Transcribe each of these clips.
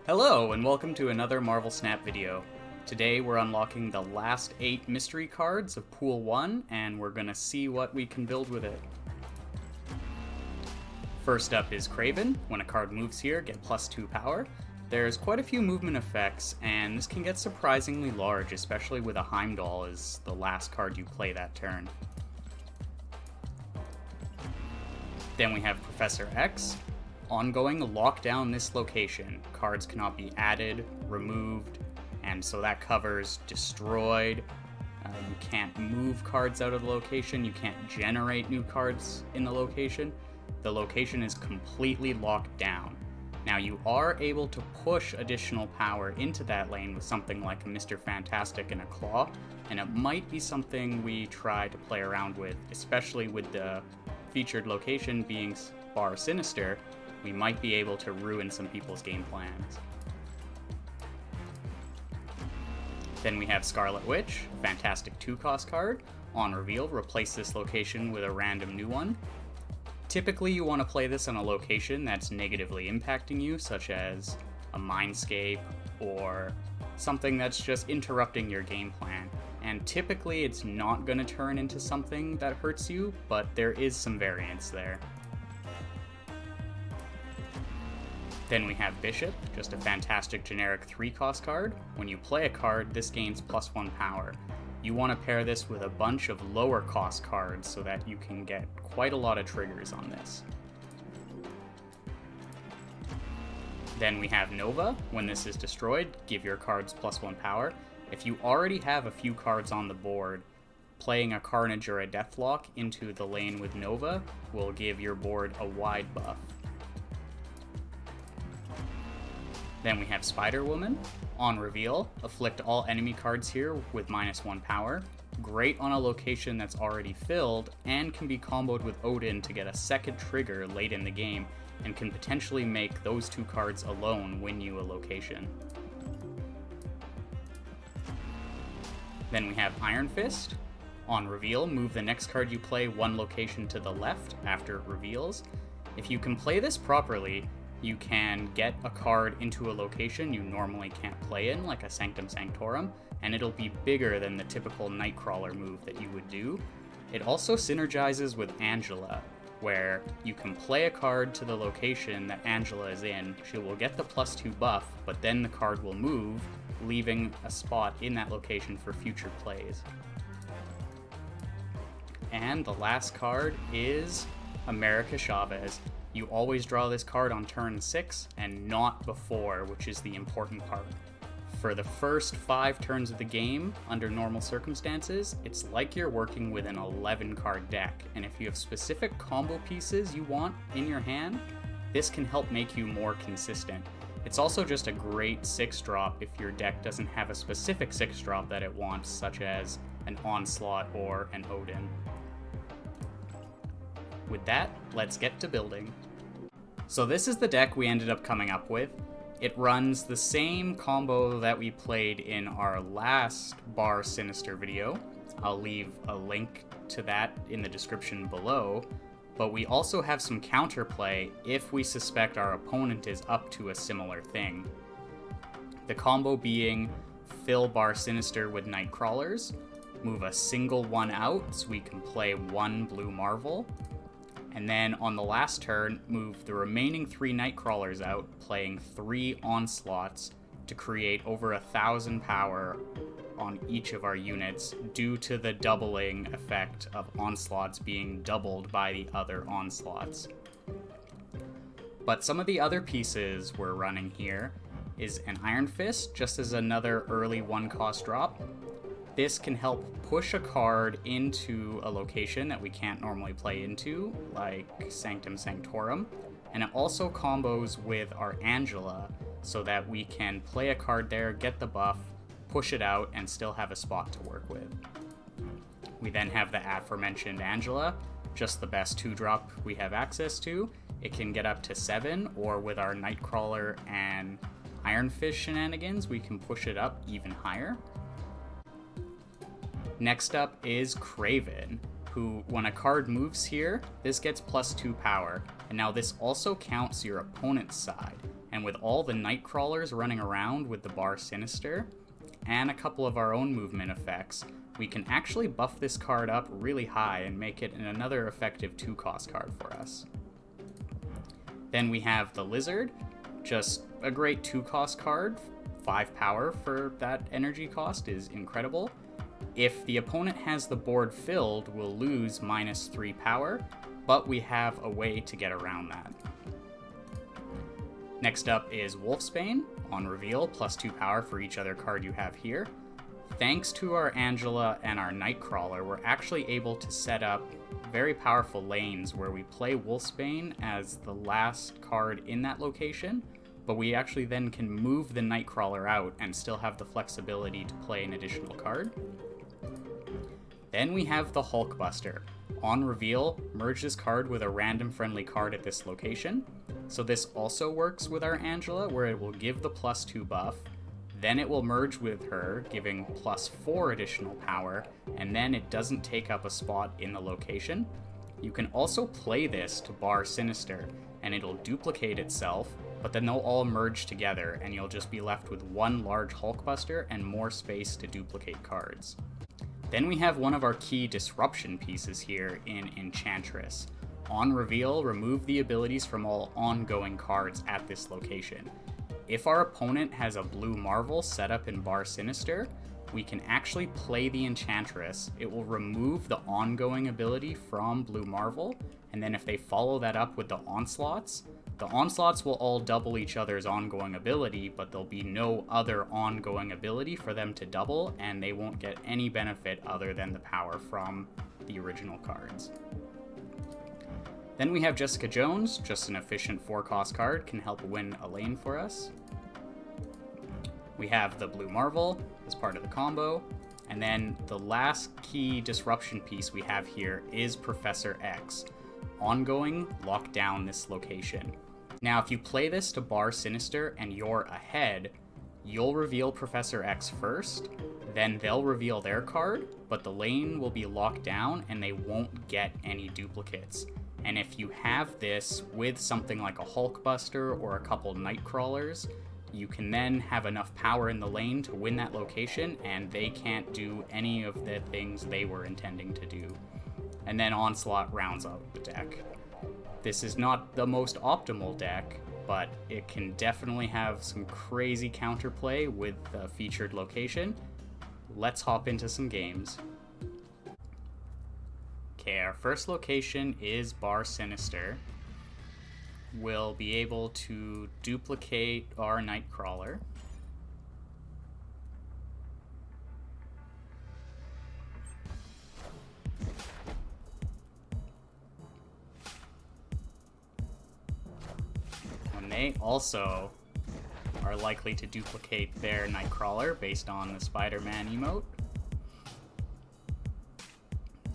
Hello, and welcome to another Marvel Snap video. Today we're unlocking the last 8 mystery cards of Pool 1, and we're gonna see what we can build with it. First up is Kraven. When a card moves here, get +2 power. There's quite a few movement effects, and this can get surprisingly large, especially with a Heimdall as the last card you play that turn. Then we have Professor X. Ongoing, lock down this location. Cards cannot be added, removed, and so that covers destroyed. You can't move cards out of the location. You can't generate new cards in the location. The location is completely locked down. Now you are able to push additional power into that lane with something like a Mr. Fantastic and a Claw, and it might be something we try to play around with, especially with the featured location being Bar Sinister. We might be able to ruin some people's game plans. Then we have Scarlet Witch, fantastic 2-cost card. On reveal, replace this location with a random new one. Typically you want to play this on a location that's negatively impacting you, such as a mindscape or something that's just interrupting your game plan. And typically it's not going to turn into something that hurts you, but there is some variance there. Then we have Bishop, just a fantastic generic 3-cost card. When you play a card, this gains +1 power. You want to pair this with a bunch of lower cost cards so that you can get quite a lot of triggers on this. Then we have Nova. When this is destroyed, give your cards +1 power. If you already have a few cards on the board, playing a Carnage or a Deathlock into the lane with Nova will give your board a wide buff. Then we have Spider-Woman. On reveal, afflict all enemy cards here with -1 power. Great on a location that's already filled, and can be comboed with Odin to get a second trigger late in the game, and can potentially make those 2 cards alone win you a location. Then we have Iron Fist. On reveal, move the next card you play 1 location to the left after it reveals. If you can play this properly, you can get a card into a location you normally can't play in, like a Sanctum Sanctorum, and it'll be bigger than the typical Nightcrawler move that you would do. It also synergizes with Angela, where you can play a card to the location that Angela is in. She will get the +2 buff, but then the card will move, leaving a spot in that location for future plays. And the last card is America Chavez. You always draw this card on turn 6 and not before, which is the important part. For the first 5 turns of the game, under normal circumstances, it's like you're working with an 11-card deck, and if you have specific combo pieces you want in your hand, this can help make you more consistent. It's also just a great 6-drop if your deck doesn't have a specific 6-drop that it wants, such as an Onslaught or an Odin. With that, let's get to building. So this is the deck we ended up coming up with. It runs the same combo that we played in our last Bar Sinister video. I'll leave a link to that in the description below, but we also have some counterplay if we suspect our opponent is up to a similar thing. The combo being fill Bar Sinister with Nightcrawlers, move a single one out so we can play 1 Blue Marvel, and then on the last turn, move the remaining 3 Nightcrawlers out, playing 3 Onslaughts to create over 1,000 power on each of our units due to the doubling effect of Onslaughts being doubled by the other Onslaughts. But some of the other pieces we're running here is an Iron Fist, just as another early 1-cost drop. This can help push a card into a location that we can't normally play into, like Sanctum Sanctorum, and it also combos with our Angela so that we can play a card there, get the buff, push it out, and still have a spot to work with. We then have the aforementioned Angela, just the best 2-drop we have access to. It can get up to 7, or with our Nightcrawler and Iron Fist shenanigans, we can push it up even higher. Next up is Kraven, who, when a card moves here, this gets +2 power, and now this also counts your opponent's side. And with all the Nightcrawlers running around with the Bar Sinister, and a couple of our own movement effects, we can actually buff this card up really high and make it another effective 2-cost card for us. Then we have the Lizard, just a great 2-cost card. 5 power for that energy cost is incredible. If the opponent has the board filled, we'll lose -3 power, but we have a way to get around that. Next up is Wolfsbane. On reveal, +2 power for each other card you have here. Thanks to our Angela and our Nightcrawler, we're actually able to set up very powerful lanes where we play Wolfsbane as the last card in that location, but we actually then can move the Nightcrawler out and still have the flexibility to play an additional card. Then we have the Hulkbuster. On reveal, merge this card with a random friendly card at this location. So this also works with our Angela, where it will give the +2 buff, then it will merge with her, giving +4 additional power, and then it doesn't take up a spot in the location. You can also play this to Bar Sinister, and it'll duplicate itself, but then they'll all merge together, and you'll just be left with one large Hulkbuster and more space to duplicate cards. Then we have one of our key disruption pieces here in Enchantress. On reveal, remove the abilities from all ongoing cards at this location. If our opponent has a blue Marvel set up in Bar Sinister, we can actually play the Enchantress. It will remove the ongoing ability from blue Marvel, and then if they follow that up with the Onslaughts will all double each other's ongoing ability, but there'll be no other ongoing ability for them to double, and they won't get any benefit other than the power from the original cards. Then we have Jessica Jones, just an efficient 4-cost card, can help win a lane for us. We have the Blue Marvel as part of the combo, and then the last key disruption piece we have here is Professor X. Ongoing, lock down this location. Now if you play this to Bar Sinister and you're ahead, you'll reveal Professor X first, then they'll reveal their card, but the lane will be locked down and they won't get any duplicates. And if you have this with something like a Hulkbuster or a couple Nightcrawlers, you can then have enough power in the lane to win that location, and they can't do any of the things they were intending to do. And then Onslaught rounds out the deck. This is not the most optimal deck, but it can definitely have some crazy counterplay with the featured location. Let's hop into some games. Okay, our first location is Bar Sinister. We'll be able to duplicate our Nightcrawler. And they also are likely to duplicate their Nightcrawler based on the Spider-Man emote.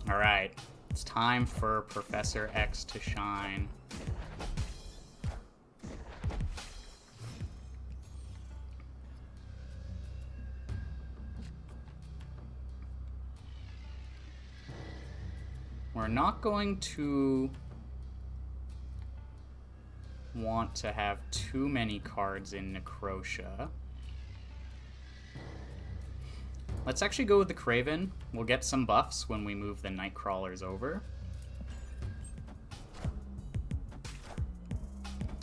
Alright, it's time for Professor X to shine. We're not going to want to have too many cards in Necrotia. Let's actually go with the Kraven. We'll get some buffs when we move the Nightcrawlers over.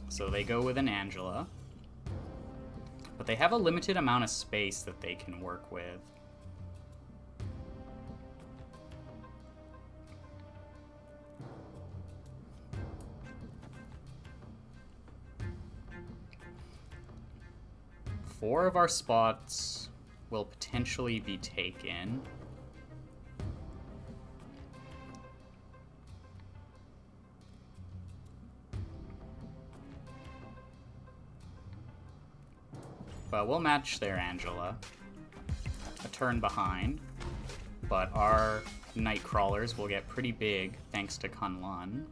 So they go with an Angela. But they have a limited amount of space that they can work with. Four of our spots will potentially be taken. But we'll match their Angela. A turn behind. But our Nightcrawlers will get pretty big thanks to Kunlun.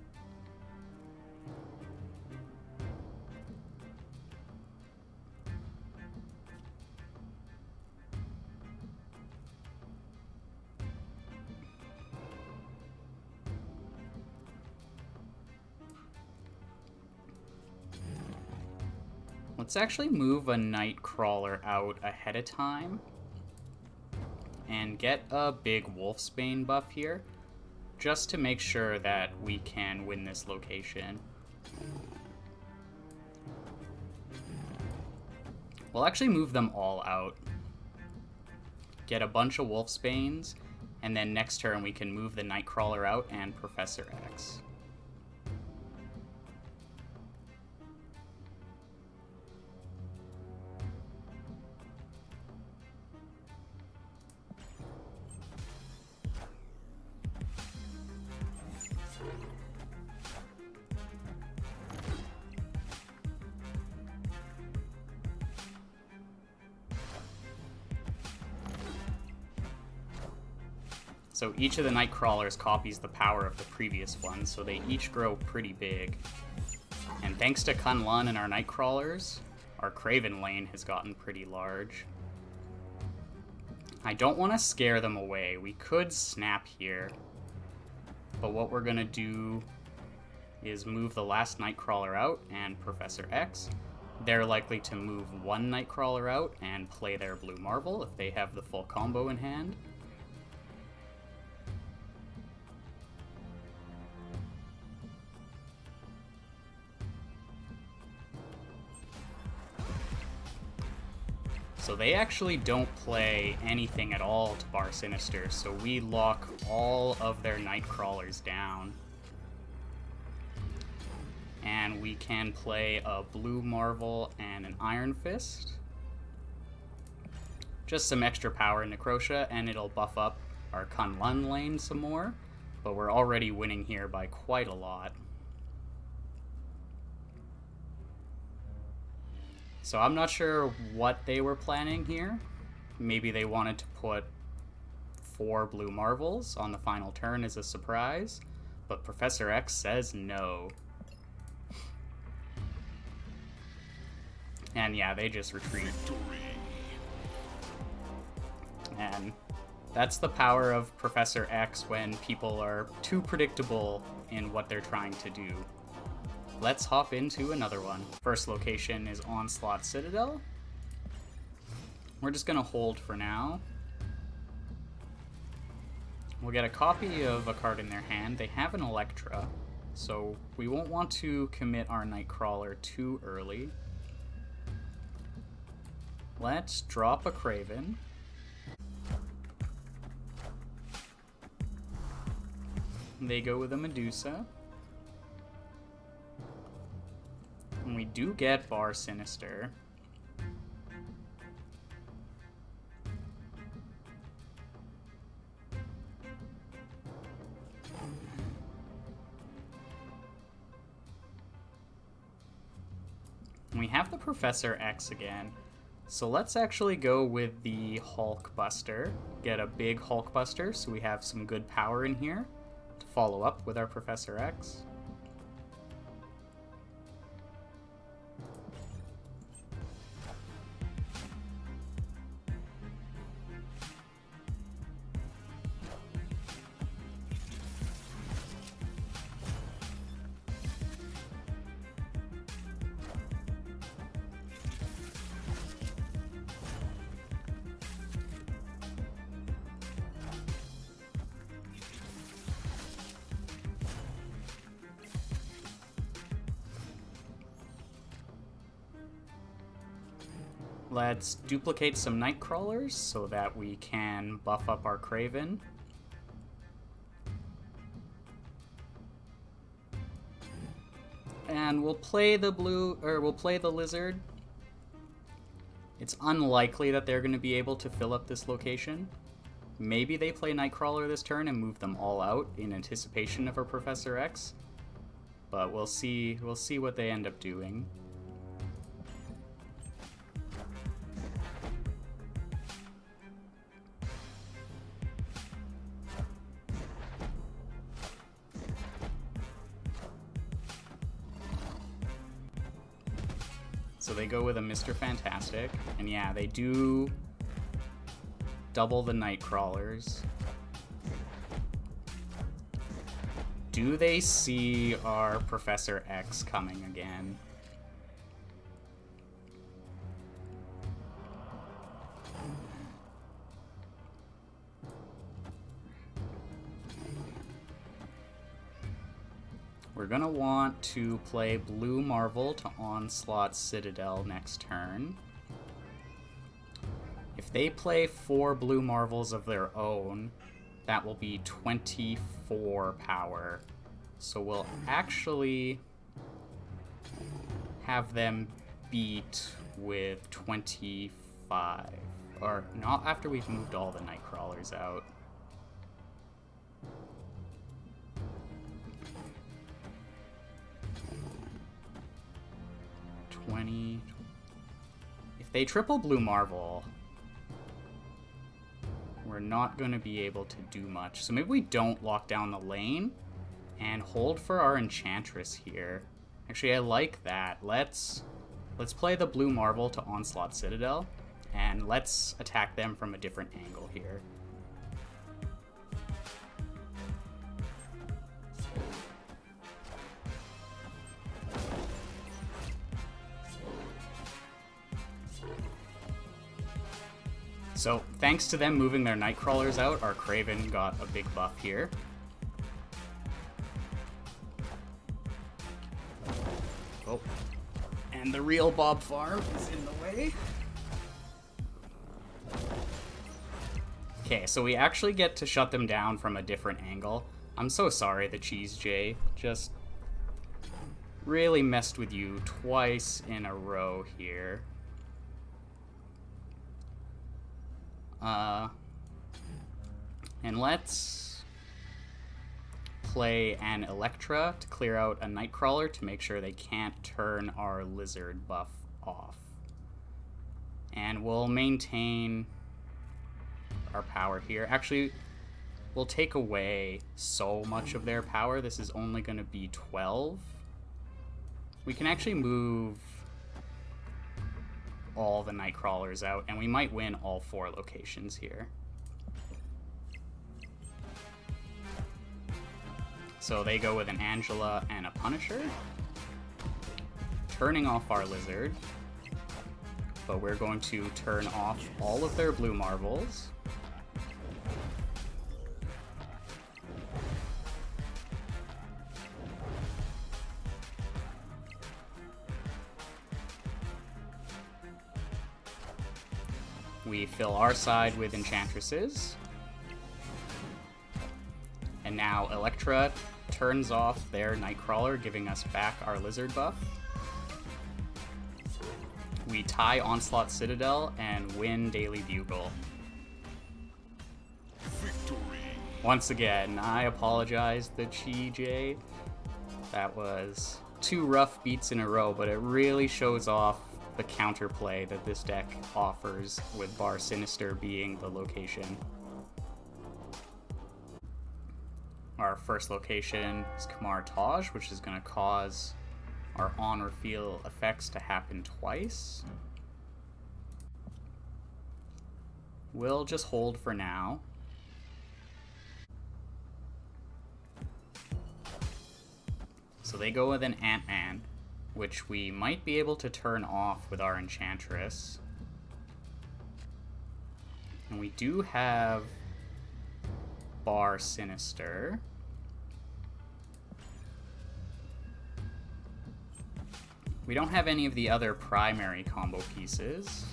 Let's actually move a Nightcrawler out ahead of time and get a big Wolfsbane buff here, just to make sure that we can win this location. We'll actually move them all out. Get a bunch of Wolfsbanes, and then next turn we can move the Nightcrawler out and Professor X. So each of the Nightcrawlers copies the power of the previous one, so they each grow pretty big. And thanks to Kunlun and our Nightcrawlers, our Craven lane has gotten pretty large. I don't want to scare them away. We could snap here, but what we're going to do is move the last Nightcrawler out and Professor X. They're likely to move one Nightcrawler out and play their Blue Marvel if they have the full combo in hand. So they actually don't play anything at all to Bar Sinister, so we lock all of their Nightcrawlers down. And we can play a Blue Marvel and an Iron Fist. Just some extra power in Necrotia, and it'll buff up our Kunlun lane some more, but we're already winning here by quite a lot. So I'm not sure what they were planning here. Maybe they wanted to put 4 Blue Marvels on the final turn as a surprise, but Professor X says no. And yeah, they just retreat. And that's the power of Professor X when people are too predictable in what they're trying to do. Let's hop into another one. First location is Onslaught Citadel. We're just gonna hold for now. We'll get a copy of a card in their hand. They have an Electra, so we won't want to commit our Nightcrawler too early. Let's drop a Craven. They go with a Medusa. And we do get Bar Sinister. And we have the Professor X again. So let's actually go with the Hulk Buster. Get a big Hulk Buster so we have some good power in here to follow up with our Professor X. Let's duplicate some Nightcrawlers so that we can buff up our Craven. And we'll play the Lizard. It's unlikely that they're going to be able to fill up this location. Maybe they play Nightcrawler this turn and move them all out in anticipation of our Professor X. But we'll see what they end up doing. So they go with a Mr. Fantastic, and yeah, they do double the Nightcrawlers. Do they see our Professor X coming again? We're gonna want to play Blue Marvel to Onslaught Citadel next turn. If they play 4 Blue Marvels of their own, that will be 24 power. So we'll actually have them beat with 25. Or not after we've moved all the Nightcrawlers out. 20. If they triple Blue Marvel, we're not going to be able to do much. So maybe we don't lock down the lane and hold for our Enchantress here. Actually, I like that. Let's play the Blue Marvel to Onslaught Citadel, and let's attack them from a different angle here. So, thanks to them moving their Nightcrawlers out, our Kraven got a big buff here. Oh. And the real Bob Farm is in the way. Okay, so we actually get to shut them down from a different angle. I'm so sorry, the Cheese Jay. Just really messed with you twice in a row here. And let's play an Electra to clear out a Nightcrawler to make sure they can't turn our Lizard buff off. And we'll maintain our power here. Actually, we'll take away so much of their power. This is only going to be 12. We can actually move all the Nightcrawlers out, and we might win all 4 locations here. So they go with an Angela and a Punisher, turning off our Lizard, but we're going to turn off all of their Blue Marvels. We fill our side with Enchantresses. And now Electra turns off their Nightcrawler, giving us back our Lizard buff. We tie Onslaught Citadel and win Daily Bugle. Victory. Once again, I apologize, the Chi-J. That was 2 rough beats in a row, but it really shows off the counterplay that this deck offers, with Bar Sinister being the location. Our first location is Kamar Taj, which is going to cause our on-reveal effects to happen twice. We'll just hold for now. So they go with an Ant-Man, which we might be able to turn off with our Enchantress. And we do have Bar Sinister. We don't have any of the other primary combo pieces.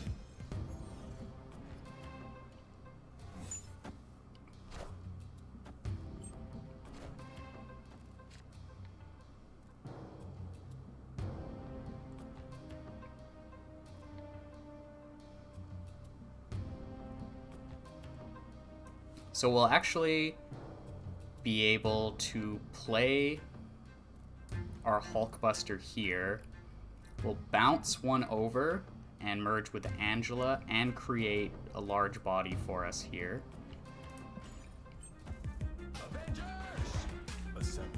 So we'll actually be able to play our Hulkbuster here. We'll bounce one over and merge with Angela and create a large body for us here. Avengers! Assemble.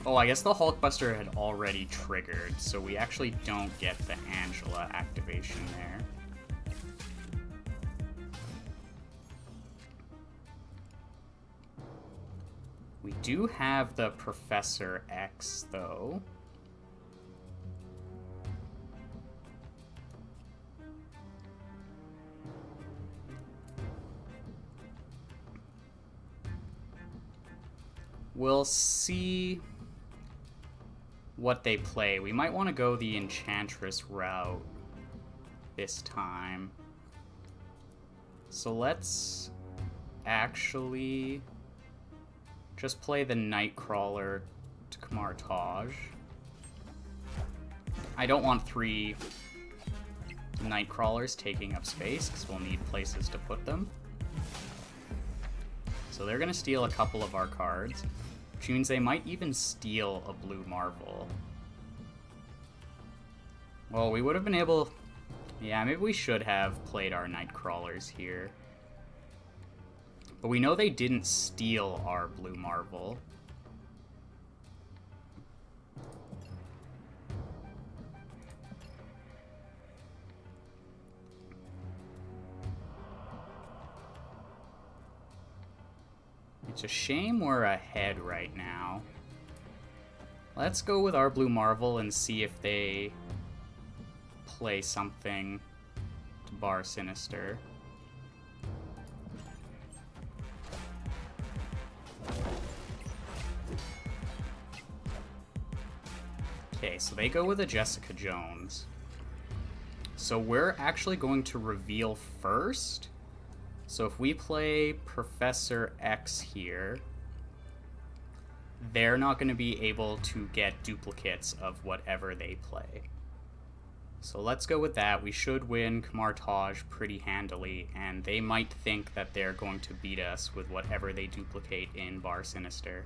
Oh, I guess the Hulkbuster had already triggered, so we actually don't get the Angela activation there. We do have the Professor X, though. We'll see what they play. We might want to go the Enchantress route this time. So let's actually just play the Nightcrawler to Kamartaj. I don't want 3 Nightcrawlers taking up space, because we'll need places to put them. So they're going to steal a couple of our cards, which means they might even steal a blue Marvel. Well, we would have been able... Yeah, maybe we should have played our Nightcrawlers here. But we know they didn't steal our blue Marvel. It's a shame we're ahead right now. Let's go with our blue Marvel and see if they play something to Bar Sinister. Okay, so they go with a Jessica Jones. So we're actually going to reveal first. So if we play Professor X here, they're not going to be able to get duplicates of whatever they play. So let's go with that. We should win Kamartaj pretty handily, and they might think that they're going to beat us with whatever they duplicate in Bar Sinister.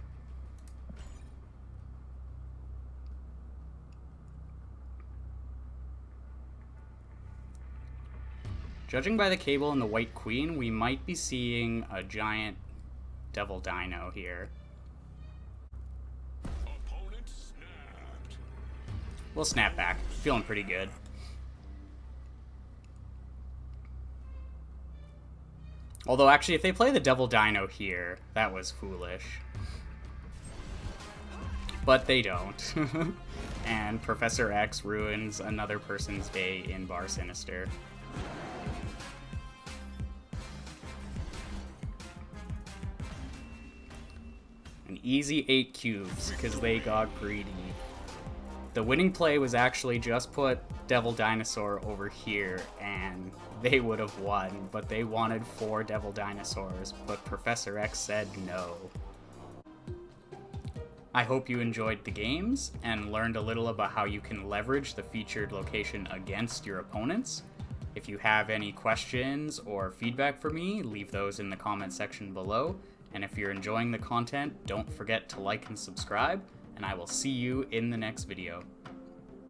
Judging by the cable and the White Queen, we might be seeing a giant Devil Dino here. Opponent snapped. We'll snap back. Feeling pretty good. Although, actually, if they play the Devil Dino here, that was foolish. But they don't. And Professor X ruins another person's day in Bar Sinister. An easy 8 cubes, because they got greedy. The winning play was actually just put Devil Dinosaur over here, and they would have won, but they wanted 4 Devil Dinosaurs, but Professor X said no. I hope you enjoyed the games, and learned a little about how you can leverage the featured location against your opponents. If you have any questions or feedback for me, leave those in the comment section below. And if you're enjoying the content, don't forget to like and subscribe, and I will see you in the next video.